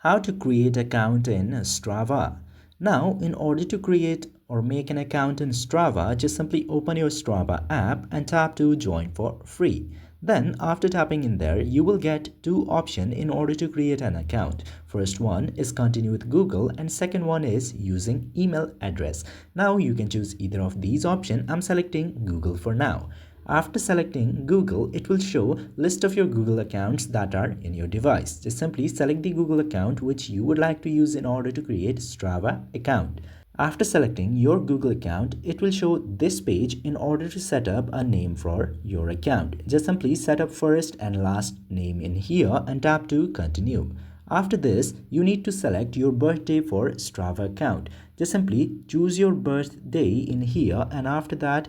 How to create account in Strava. Now, in order to create or make an account in Strava, just simply open your Strava app and tap to join for free. Then after tapping in there, you will get two options in order to create an account. First one is continue with Google and second one is using email address. Now you can choose either of these options. I'm selecting Google for now. After selecting Google, it will show list of your Google accounts that are in your device. Just simply select the Google account which you would like to use in order to create Strava account. After selecting your Google account, it will show this page in order to set up a name for your account. Just simply set up first and last name in here and tap to continue. After this, you need to select your birthday for Strava account. Just simply choose your birthday in here and after that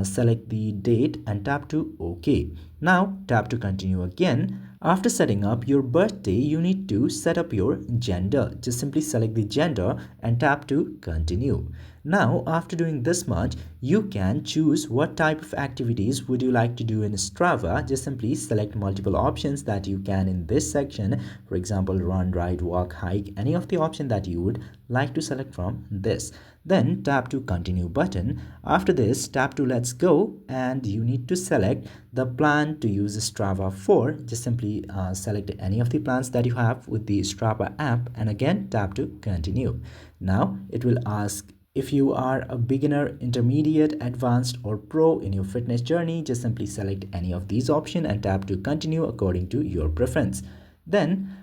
select the date and tap to OK. Now tap to continue again. After setting up your birthday, you need to set up your gender. Just simply select the gender and tap to continue. Now, after doing this much, you can choose what type of activities would you like to do in Strava. Just simply select multiple options that you can in this section. For example, run, ride, walk, hike, any of the option that you would like to select from this. Then tap to continue button. After this, tap to let's go and you need to select the plan to use Strava for. Just simply select any of the plans that you have with the Strava app and again tap to continue. Now it will ask if you are a beginner, intermediate, advanced or pro in your fitness journey. Just simply select any of these options and tap to continue according to your preference. Then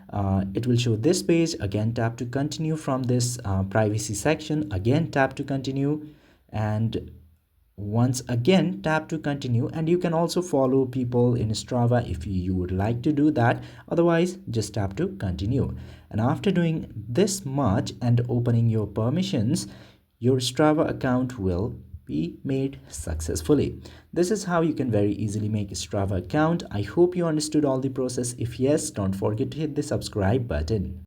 it will show this page. Again tap to continue from this privacy section. Again tap to continue and once again tap to continue, and you can also follow people in Strava if you would like to do that. Otherwise just tap to continue. And after doing this much and opening your permissions, your Strava account will be made successfully. This is how you can very easily make a Strava account. I hope you understood all the process. If yes, don't forget to hit the subscribe button.